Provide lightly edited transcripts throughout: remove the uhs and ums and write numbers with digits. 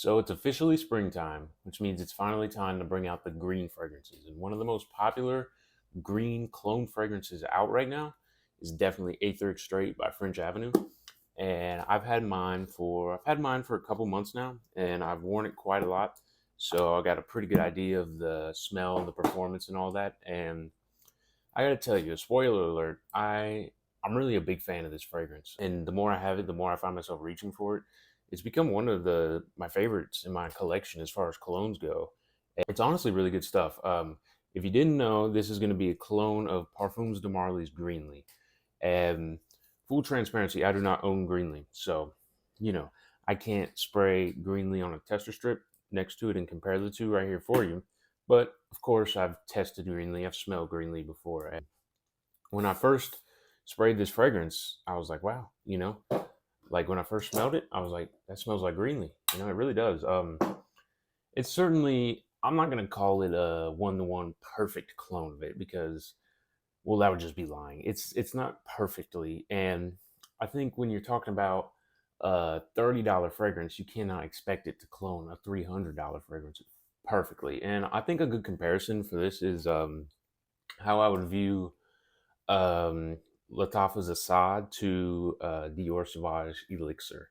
So it's officially springtime, which means it's finally time to bring out the green fragrances. And one of the most popular green clone fragrances out right now is definitely Aether Extrait by French Avenue. And I've had mine for a couple months now, and I've worn it quite a lot. So I got a pretty good idea of the smell and the performance and all that. And I gotta tell you, spoiler alert, I'm really a big fan of this fragrance. And the more I have it, the more I find myself reaching for it. It's become one of the my favorites in my collection as far as colognes go. It's honestly really good stuff. If you didn't know, this is going to be a clone of Parfums de Marley's Greenly. And full transparency, I do not own Greenly, so you know I can't spray Greenly on a tester strip next to it and compare the two right here for you. But of course, I've tested Greenly, I've smelled Greenly before, and when I first sprayed this fragrance, I was like, wow, like when I first smelled it, I was like, that smells like Greenly. It really does. It's certainly, I'm not gonna call it a one-to-one perfect clone of it because, well, that would just be lying. It's not perfectly, and I think when you're talking about a $30 fragrance, you cannot expect it to clone a $300 fragrance perfectly. And I think a good comparison for this is how I would view um, Lattafa's Assad to Dior Sauvage Elixir.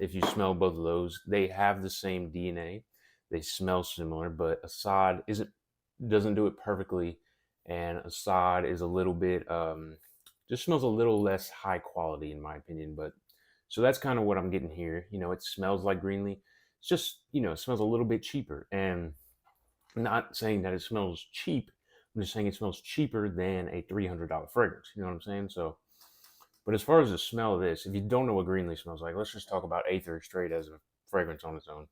If you smell both of those, they have the same DNA. They smell similar, but Assad isn't doesn't do it perfectly, and Assad is a little bit just smells a little less high quality in my opinion. But so that's kind of what I'm getting here. It smells like Greenly. It's just it smells a little bit cheaper, and I'm not saying that it smells cheap. I'm just saying it smells cheaper than a $300 fragrance. You know what I'm saying? So, but as far as the smell of this, if you don't know what Greenleaf smells like, let's just talk about Aether Straight as a fragrance on its own.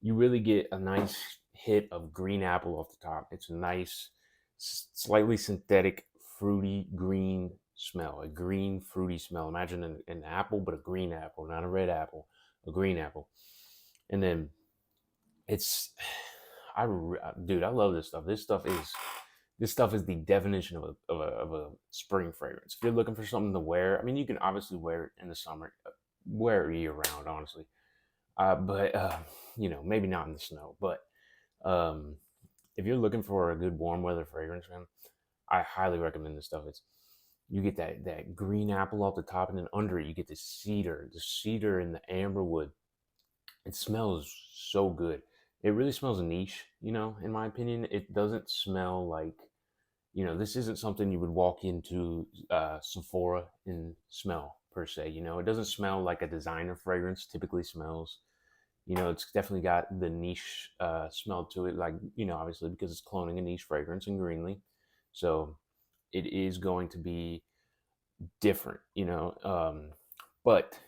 You really get a nice hit of green apple off the top. It's a nice, slightly synthetic, fruity green smell. A green, fruity smell. Imagine an apple, but a green apple, not a red apple, a green apple. And then it's dude, I love this stuff. This stuff is the definition of a spring fragrance. If you're looking for something to wear, I mean, you can obviously wear it in the summer, wear it year round, honestly. But maybe not in the snow. But um, if you're looking for a good warm weather fragrance, man, I highly recommend this stuff. It's You get that green apple off the top, and then under it you get the cedar and the amber wood. It smells so good. It really smells niche, in my opinion. It doesn't smell like, this isn't something you would walk into Sephora and smell per se. It doesn't smell like a designer fragrance typically smells. It's definitely got the niche smell to it, like, obviously because it's cloning a niche fragrance in Greenly. So it is going to be different, but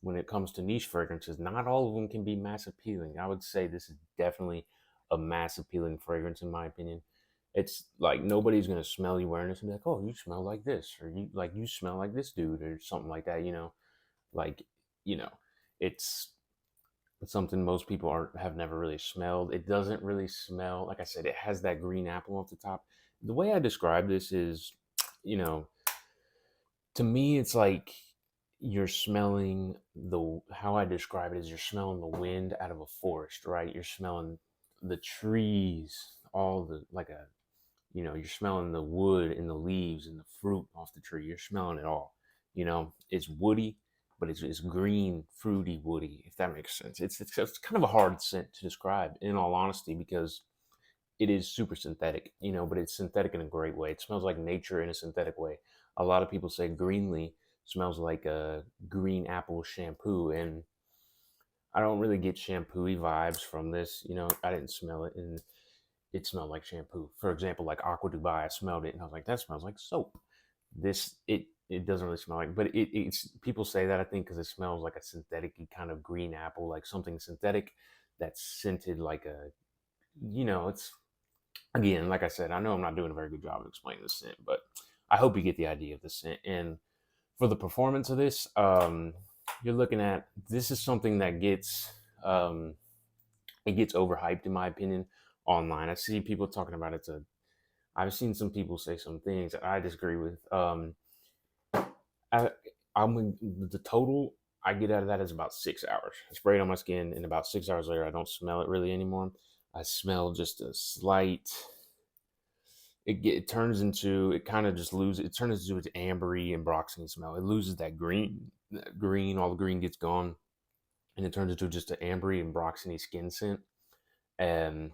when it comes to niche fragrances, not all of them can be mass appealing. I would say this is definitely a mass appealing fragrance in my opinion. It's like nobody's gonna smell you wearing this and be like, "Oh, you smell like this," or "You smell like this dude," or something like that. Like you know, it's something most people aren't have never really smelled. It doesn't really smell like I said. It has that green apple off the top. The way I describe this is, you know, to me, it's like you're smelling the how I describe it is you're smelling the wind out of a forest, right? You're smelling the trees, all the like a you're smelling the wood and the leaves and the fruit off the tree. You're smelling it all. It's woody, but it's green, fruity, woody. If that makes sense, it's kind of a hard scent to describe, in all honesty, because it is super synthetic, but it's synthetic in a great way. It smells like nature in a synthetic way. A lot of people say Greenly smells like a green apple shampoo, and I don't really get shampoo-y vibes from this. I didn't smell it, and it smelled like shampoo. For example, like Aqua Dubai, I smelled it, and I was like, that smells like soap. It doesn't really smell like, but it's people say that I think because it smells like a synthetic kind of green apple, like something synthetic that's scented like it's again, like I said, I know I'm not doing a very good job of explaining the scent, but I hope you get the idea of the scent. And for the performance of this, you're looking at this is something that it gets overhyped in my opinion online. I see people talking about I've seen some people say some things that I disagree with. I, I'm the total. I get out of that is about 6 hours. I spray it on my skin, and about 6 hours later, I don't smell it really anymore. I smell just a slight. It turns into, it kind of just loses. It turns into its ambery and broxine smell. It loses that green. That green, all the green gets gone, and it turns into just an ambery and broxiny skin scent. And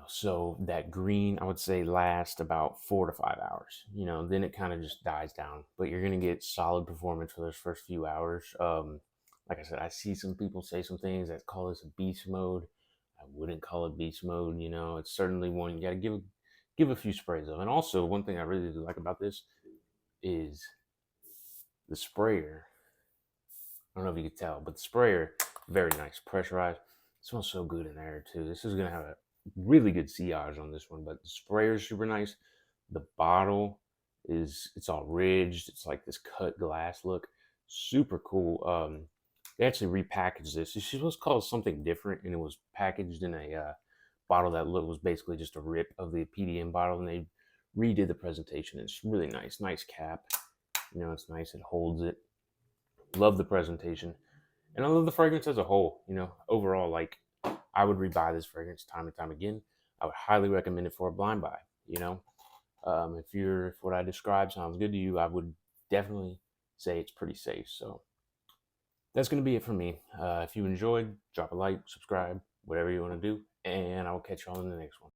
so that green, I would say, lasts about 4 to 5 hours. Then it kind of just dies down, but you're gonna get solid performance for those first few hours. Like I said, I see some people say some things that call this a beast mode. I wouldn't call it beast mode. It's certainly one you got to give a few sprays of. And also, one thing I really do like about this is the sprayer. I don't know if you could tell, but the sprayer, very nice, pressurized. It smells so good in there too. This is gonna have a really good sillage on this one, but the sprayer is super nice. The bottle it's all ridged. It's like this cut glass look, super cool. They actually repackaged this. This was called something different, and it was packaged in a bottle that was basically just a rip of the PDM bottle, and they redid the presentation. It's really nice cap. It's nice. It holds it. Love the presentation, and I love the fragrance as a whole. Overall, like, I would rebuy this fragrance time and time again. I would highly recommend it for a blind buy. If what I described sounds good to you, I would definitely say it's pretty safe. So that's going to be it for me. If you enjoyed, drop a like, subscribe, whatever you want to do, and I will catch you all in the next one.